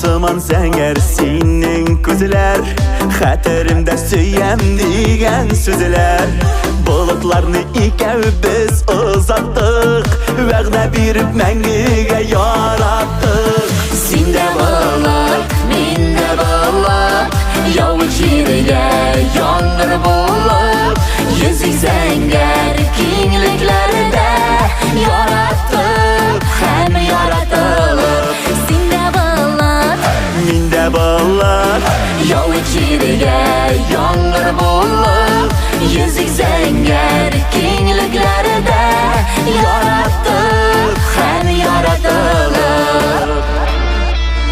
Osman zəngər senin gözlər Xəterimdə söyəm digən sözlər Bulutlarını ikəv biz uzatdıq Vəqdə birib məngiqə yaratdıq Sində balaq, mində balaq Yavuz yeriga yong'ir bo'lib Yüzük zəngər kengliklərdə Yaratdıq, həm yaratılıb Sində balaq, Mində balaq yavuz yeriga yong'ir bo'lib Yüzük zəngər kengliklərdə Yaratdıq, həm yaratılıb